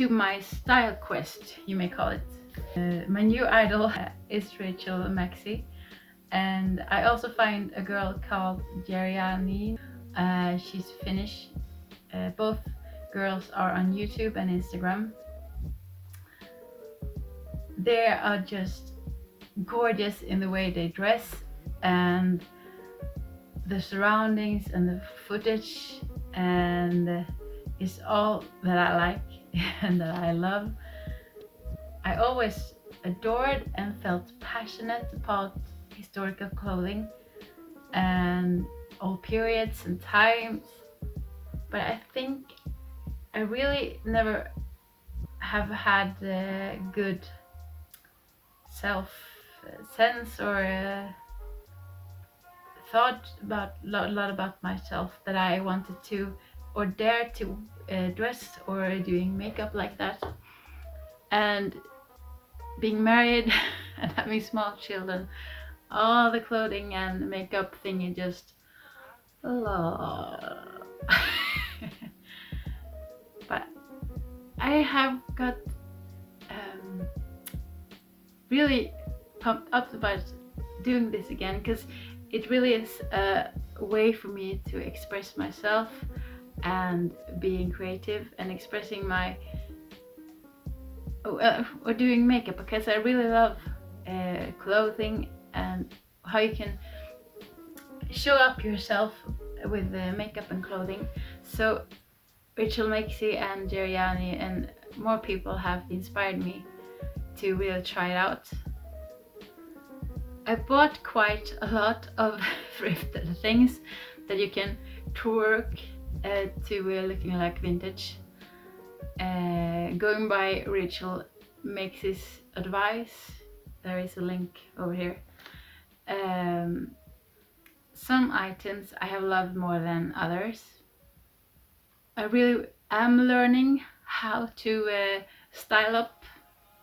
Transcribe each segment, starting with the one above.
to my style quest, you may call it. My new idol is Maksy, and I also find a girl called Jeriani. She's Finnish. Both girls are on YouTube and Instagram. They are just gorgeous in the way they dress and the surroundings and the footage, and it's all that I like and that I love. I always adored and felt passionate about historical clothing and all periods and times, but I think I really never have had a good self sense or thought about a lot about myself that I wanted to or dare to dress or doing makeup like that. And being married and having small children, all the clothing and makeup thingy just but I have got really pumped up about doing this again, because it really is a way for me to express myself and being creative and expressing my or doing makeup, because I really love clothing and how you can show up yourself with makeup and clothing. So Rachel, Maksy and Jeriani and more people have inspired me to really try it out. I bought quite a lot of thrifted things that you can twerk to looking like vintage. Going by Rachel Maksy's advice, there is a link over here. Some items I have loved more than others. I really am learning how to style up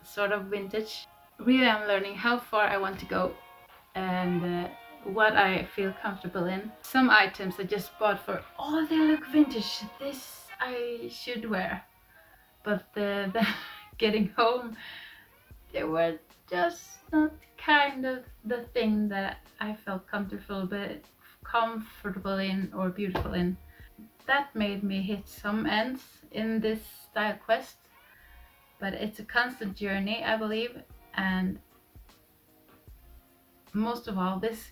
sort of vintage. Really I'm learning how far I want to go and what I feel comfortable in. Some items I just bought for, oh, they look vintage, this I should wear. But then getting home, they were just not kind of the thing that I felt comfortable in or beautiful in. That made me hit some ends in this style quest, but it's a constant journey, I believe, and most of all, this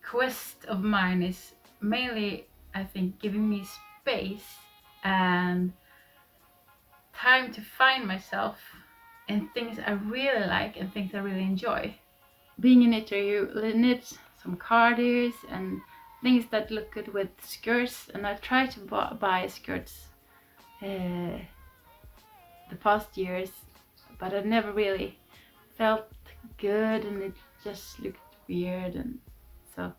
quest of mine is mainly, I think, giving me space and time to find myself in things I really like and things I really enjoy. Being a knitter, you knit some cardies and things that look good with skirts, and I try to buy skirts the past years, but I never really felt good and it just looked weird, and so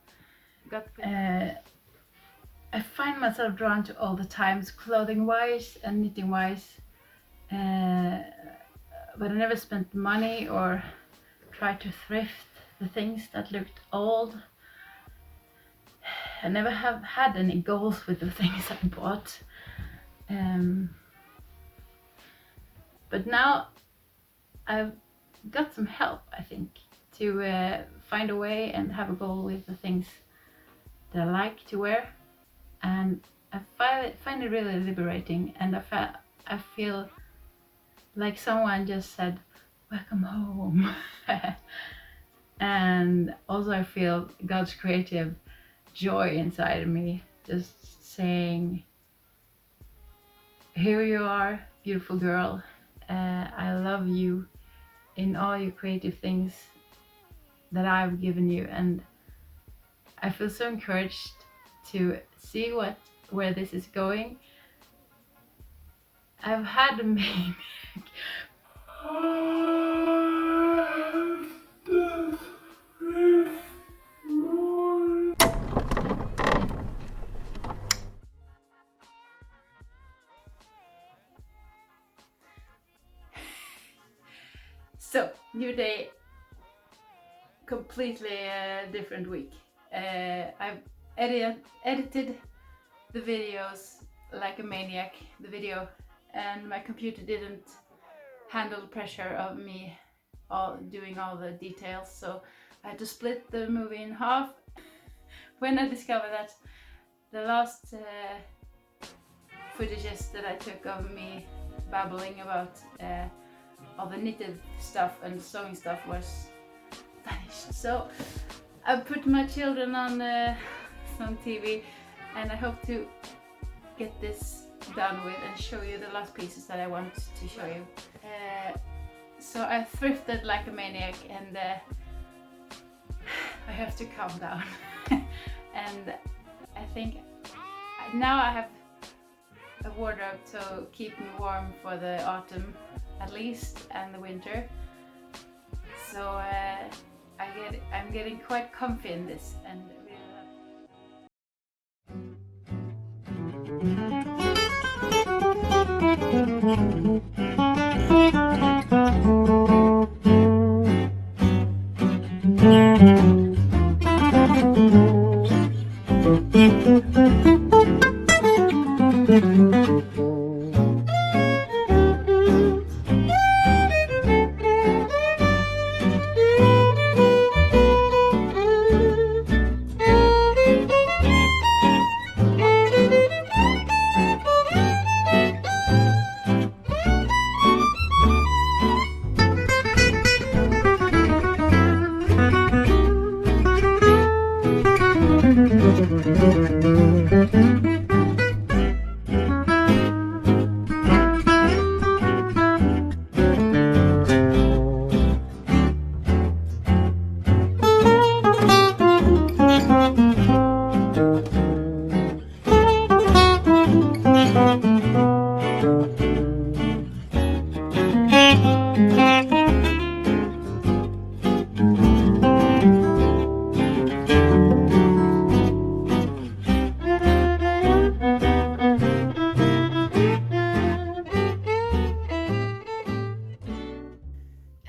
I find myself drawn to all the times, clothing wise and knitting wise, but I never spent money or tried to thrift the things that looked old. I never have had any goals with the things I bought, but now I've got some help, I think, to find a way and have a goal with the things that I like to wear, and I find it really liberating, and I feel like someone just said, welcome home. And also I feel God's creative joy inside of me, just saying, here you are, beautiful girl, I love you in all your creative things that I've given you, and I feel so encouraged to see where this is going. I've had a maniac. So, new day, completely different week. I've edited the videos like a maniac, and my computer didn't handle the pressure of me doing all the details, so I had to split the movie in half. When I discovered that the last footages that I took of me babbling about all the knitted stuff and sewing stuff was vanished, so I put my children on TV, and I hope to get this done with and show you the last pieces that I want to show you. So I thrifted like a maniac, and I have to calm down. And I think now I have a wardrobe to keep me warm for the autumn at least, and the winter. So I'm getting quite comfy in this, and really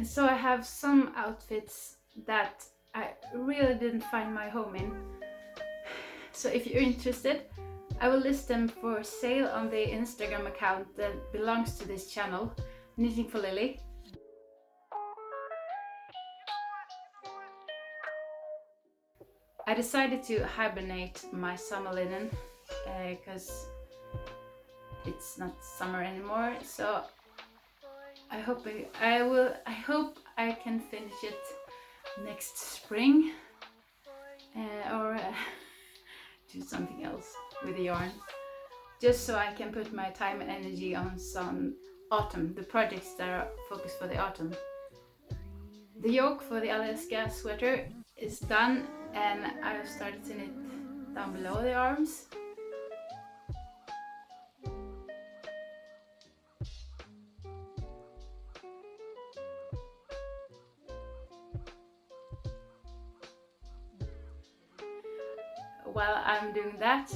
so I have some outfits that I really didn't find my home in. So if you're interested, I will list them for sale on the Instagram account that belongs to this channel, Knitting for Lily. I decided to hibernate my summer linen because it's not summer anymore, so I hope I can finish it next spring, or do something else with the yarn, just so I can put my time and energy on some autumn, the projects that are focused for the autumn. The yoke for the Alaska sweater is done, and I've started to knit down below the arms. While I'm doing that,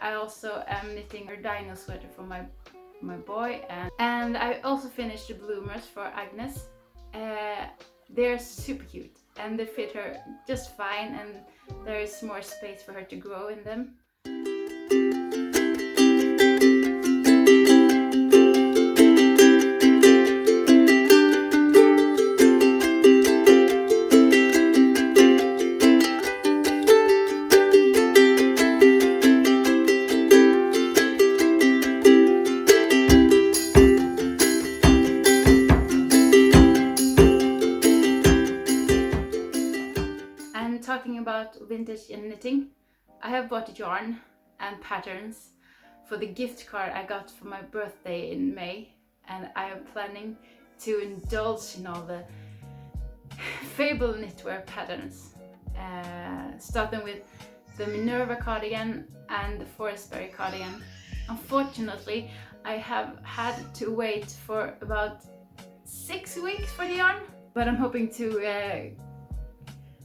I also am knitting a dino sweater for my boy, and I also finished the bloomers for Agnes. They're super cute and they fit her just fine, and there is more space for her to grow in them. Talking about vintage and knitting, I have bought yarn and patterns for the gift card I got for my birthday in May, and I am planning to indulge in all the fable knitwear patterns, starting with the Minerva cardigan and the Forestberry cardigan. Unfortunately, I have had to wait for about 6 weeks for the yarn, but I'm hoping to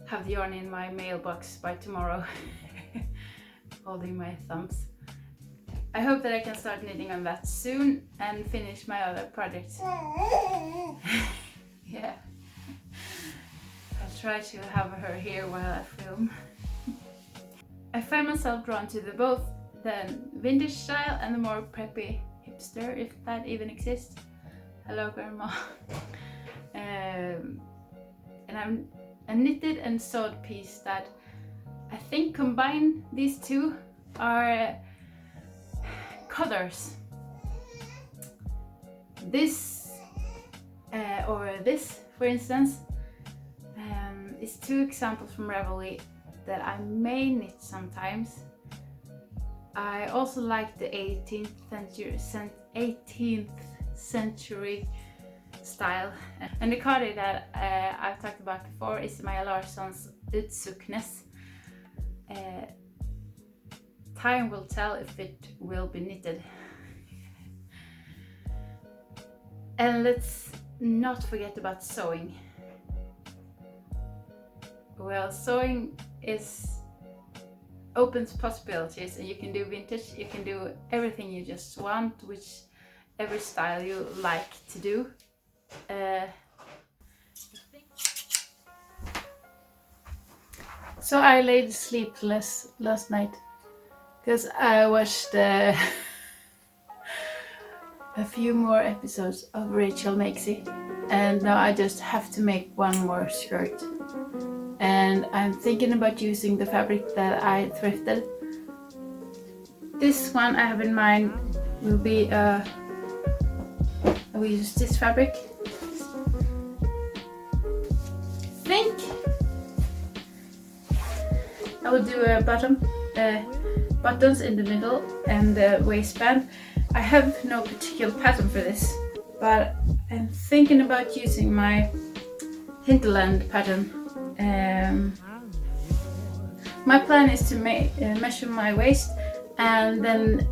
have the yarn in my mailbox by tomorrow. Holding my thumbs. I hope that I can start knitting on that soon and finish my other projects. Yeah. I'll try to have her here while I film. I find myself drawn to both the vintage style and the more preppy hipster, if that even exists. Hello, Grandma. And I'm a knitted and sewed piece that I think combine these two are colors. This or this, for instance, is two examples from Ravelry that I may knit sometimes. I also like the 18th century style. And the cardi that I've talked about before is Maja Larsson's Utsuknes. Time will tell if it will be knitted. And let's not forget about sewing. Well, sewing opens possibilities, and you can do vintage, you can do everything you just want, whichever style you like to do. So I laid sleepless last night because I watched a few more episodes of Rachel Maksy, and now I just have to make one more skirt. And I'm thinking about using the fabric that I thrifted. This one I have in mind will be I will use this fabric. I think I will do a buttons in the middle and the waistband. I have no particular pattern for this, but I'm thinking about using my hinterland pattern. My plan is to measure my waist and then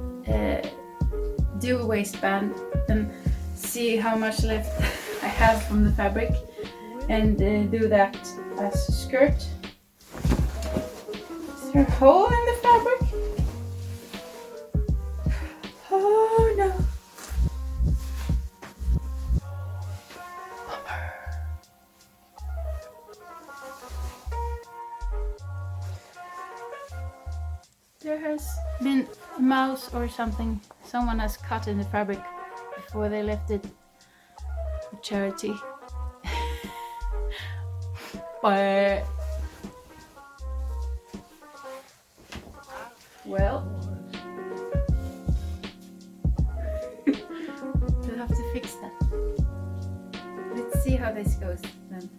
do a waistband and see how much left I have from the fabric and do that as a skirt. Is there a hole in the fabric? Oh no. There has been a mouse or something someone has cut in the fabric before they left it for charity. But well, we'll have to fix that. Let's see how this goes then.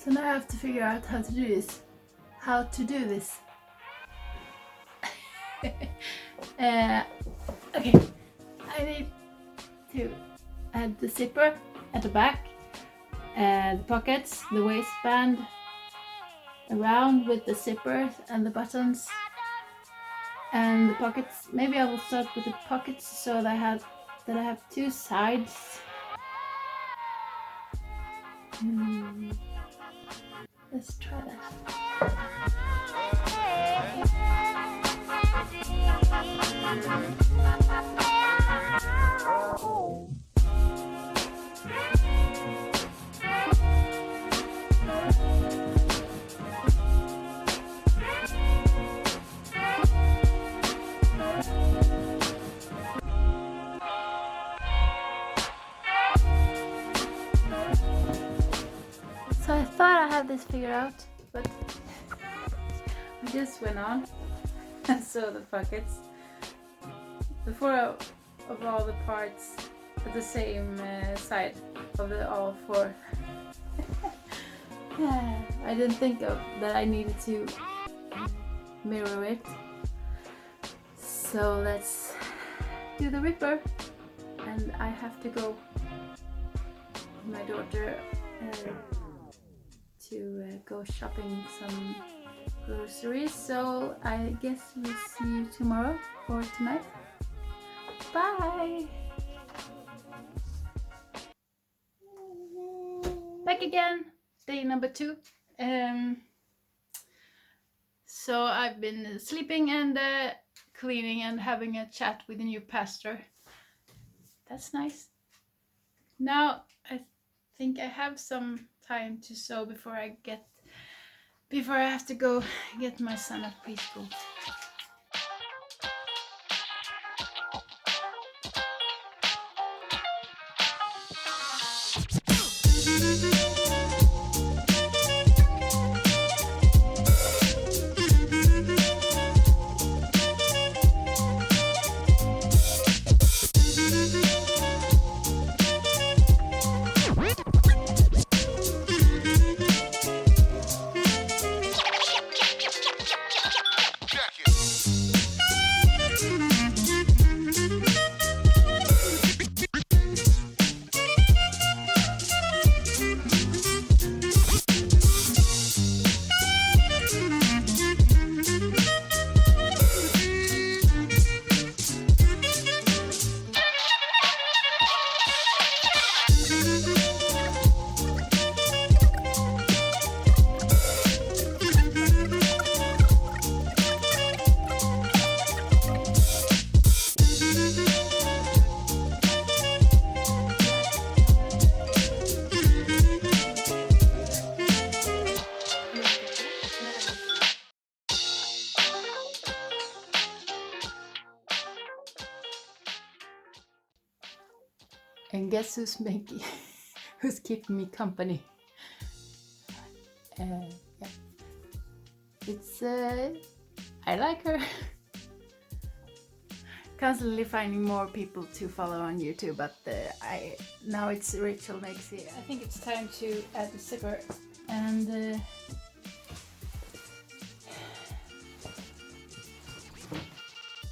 So now I have to figure out how to do this. Okay, I need to add the zipper at the back, the pockets, the waistband around with the zippers and the buttons and the pockets. Maybe I will start with the pockets so that I have two sides. Let's try that. this figured out, but I just went on and sewed the pockets. The four of all the parts at the same side of the all four. I didn't think of that I needed to mirror it. So let's do the ripper, and I have to go with my daughter to go shopping some groceries. So I guess we'll see you tomorrow or tonight. Bye! Back again, day number 2. So I've been sleeping and cleaning and having a chat with the new pastor. That's nice. Now I think I have some time to sew before I have to go get my son at preschool. And guess who's who's keeping me company? Yeah. It's I like her. Constantly finding more people to follow on YouTube, but now it's Rachel Maksy. I think it's time to add the zipper, and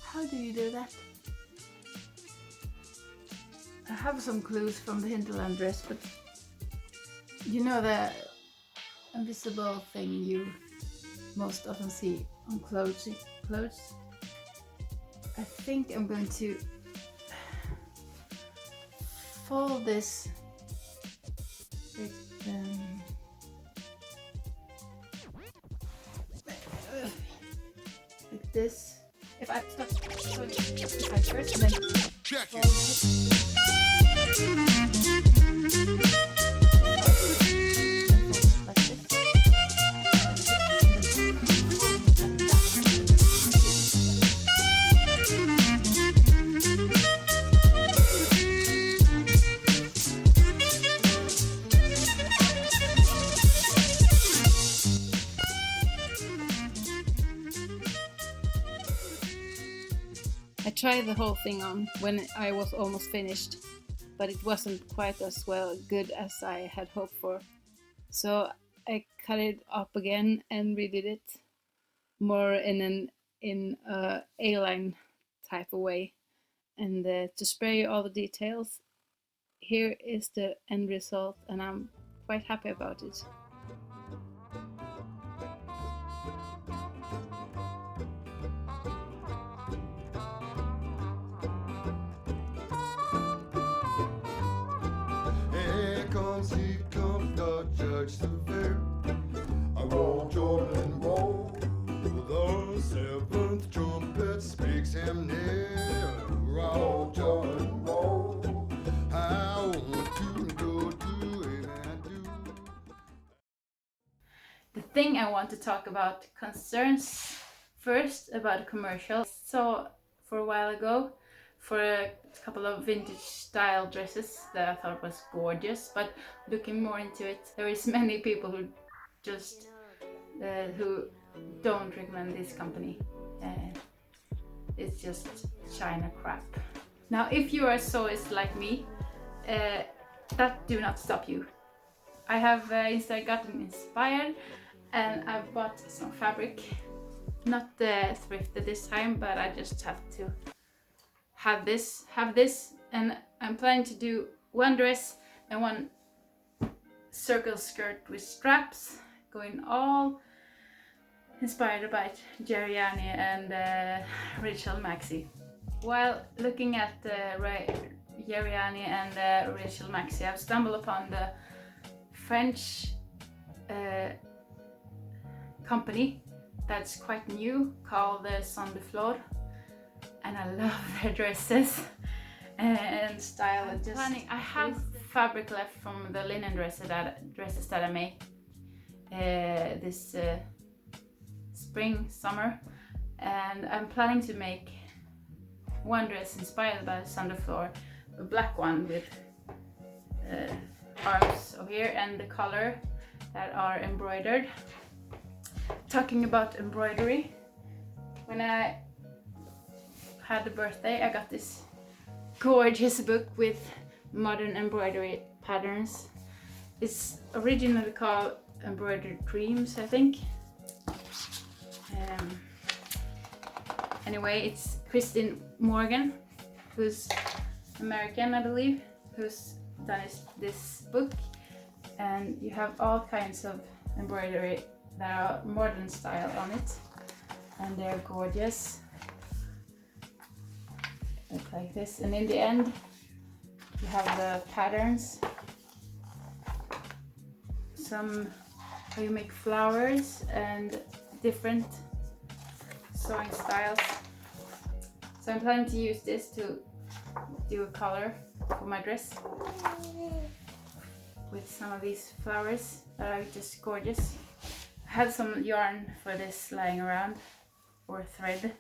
how do you do that? I have some clues from the hinterland dress, but you know the invisible thing you most often see on clothes? I think I'm going to fold this like this. If I start sewing it first, and then fold it. I tried the whole thing on when I was almost finished, but it wasn't quite as good as I had hoped for. So I cut it up again and redid it more in a A-line type of way. And to spare you all the details, here is the end result, and I'm quite happy about it. I roll, Jordan, roll. The seventh trumpet speaks him near. Roll, Jordan, roll. I want to go do it, I do. The thing I want to talk about concerns first about a commercial. So for a while ago, for a couple of vintage style dresses that I thought was gorgeous, but looking more into it, there is many people who just who don't recommend this company. It's just China crap. Now, if you are a sewist like me, that do not stop you. I have instead gotten inspired, and I've bought some fabric, not thrifted this time, but I just have to have this, and I'm planning to do one dress and one circle skirt with straps, going all inspired by Jeriani and Rachel Maksy. While looking at Jeriani and Rachel Maksy, I've stumbled upon the French company that's quite new called the Son de Flor, and I love their dresses and style. I have fabric left from the linen dresses that I made this spring, summer, and I'm planning to make one dress inspired by Son de Flor, a black one with arms over here and the collar that are embroidered. Talking about embroidery, when I had a birthday, I got this gorgeous book with modern embroidery patterns. It's originally called Vintagedreams, I think. Anyway, it's Christine Morgan, who's American, I believe, who's done this book, and you have all kinds of embroidery that are modern style on it, and they're gorgeous. Look like this, and in the end you have the patterns, some where you make flowers and different sewing styles. So I'm planning to use this to do a color for my dress with some of these flowers that are just gorgeous. I had some yarn for this lying around, or thread.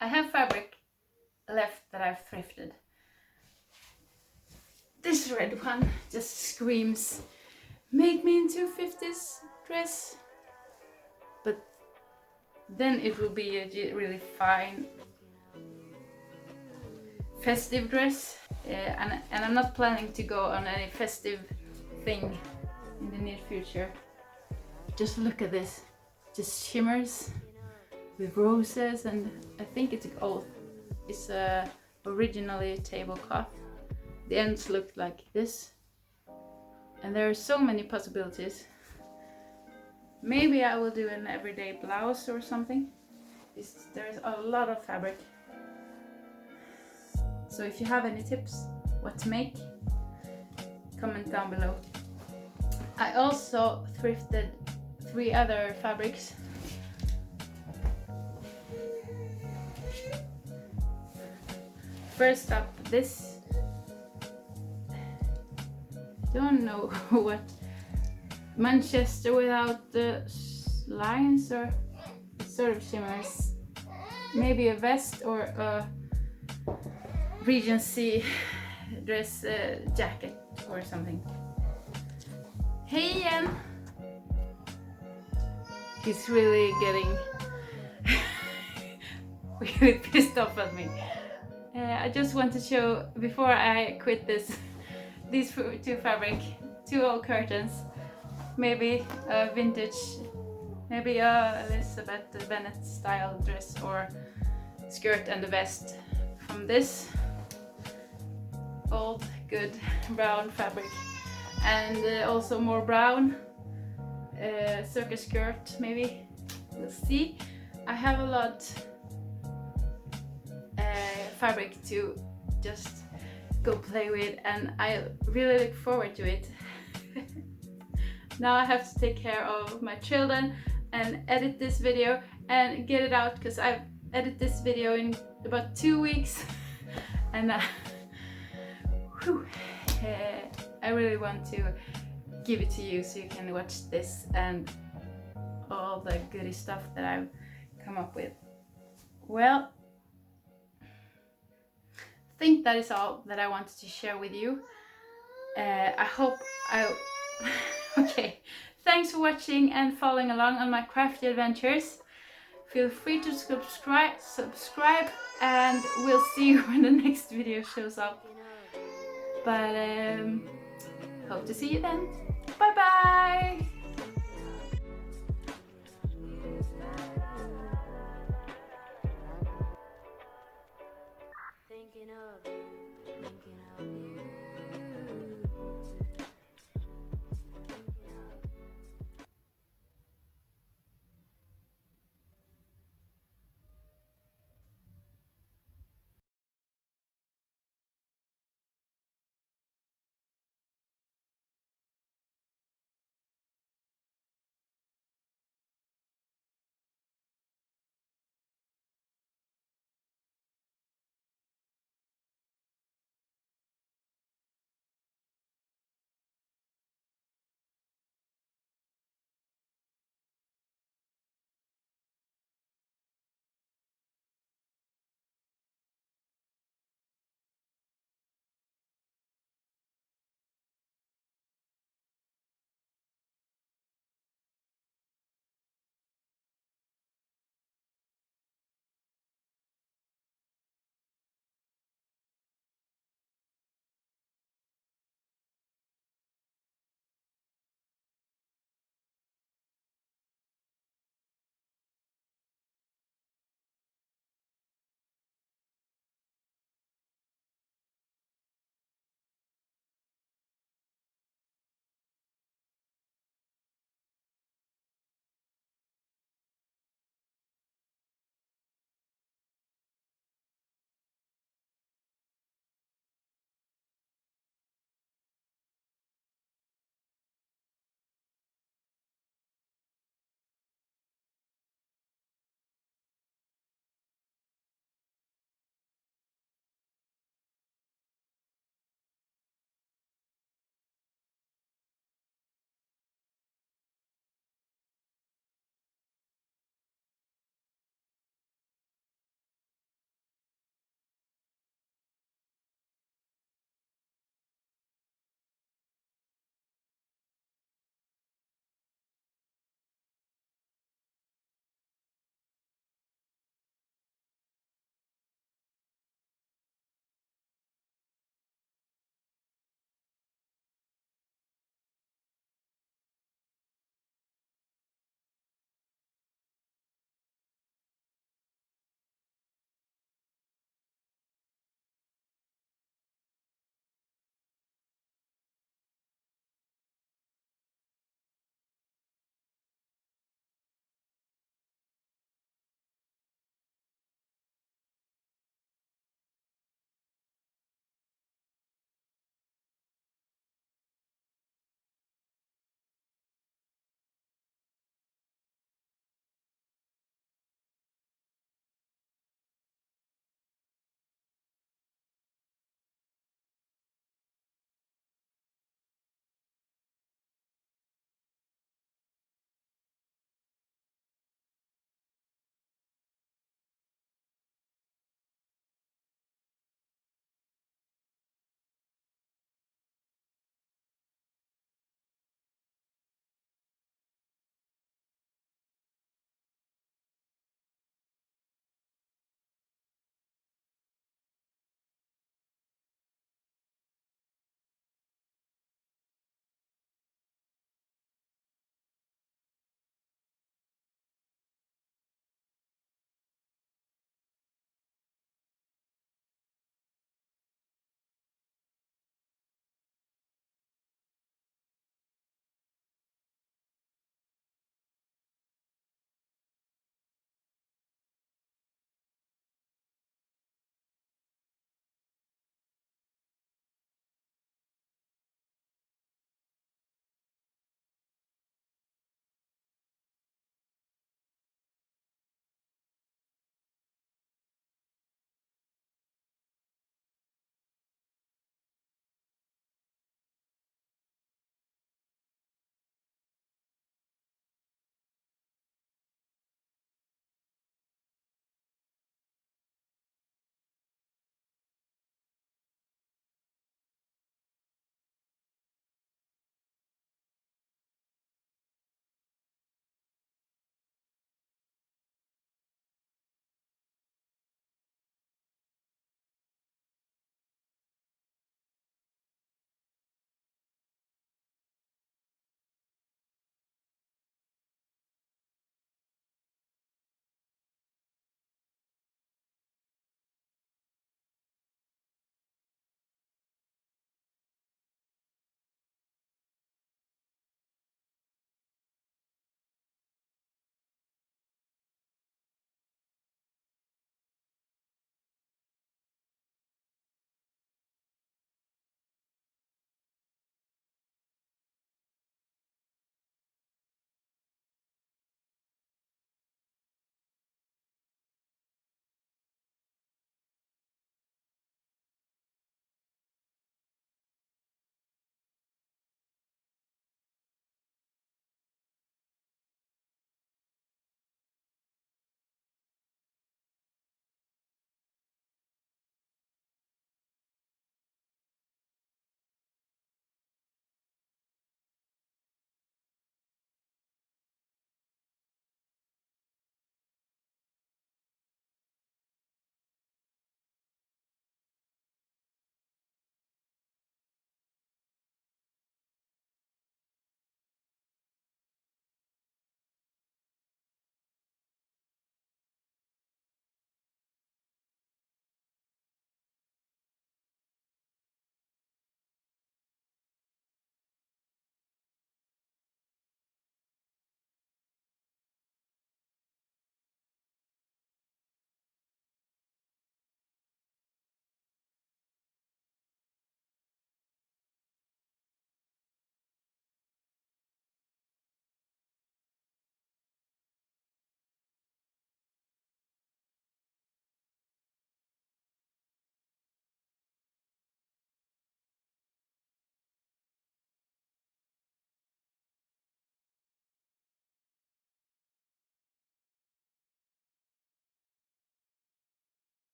I have fabric left that I've thrifted. This red one just screams, make me into 50s dress. But then it will be a really fine festive dress. And I'm not planning to go on any festive thing in the near future. Just look at this, just shimmers with roses, and I think it's gold. It's originally tablecloth. The ends look like this, and there are so many possibilities. Maybe I will do an everyday blouse or something. There's a lot of fabric. So if you have any tips what to make, comment down below. I also thrifted 3 other fabrics. First up, this, don't know what, Manchester without the lines, or it sort of shimmers. Maybe a vest or a Regency dress jacket or something. Hey Ian! He's really getting really pissed off at me. I just want to show, before I quit these 2 fabric, 2 old curtains, maybe a vintage, maybe a Elizabeth Bennet style dress or skirt and a vest from this old good brown fabric, and also more brown circus skirt, maybe, we'll see. I have a lot fabric to just go play with, and I really look forward to it. Now I have to take care of my children and edit this video and get it out, because I've edited this video in about 2 weeks and I really want to give it to you so you can watch this and all the goody stuff that I've come up with. Well, I think that is all that I wanted to share with you. I hope okay, Thanks for watching and following along on my crafty adventures. Feel free to subscribe, and we'll see you when the next video shows up. But hope to see you then. Bye bye! Thinking of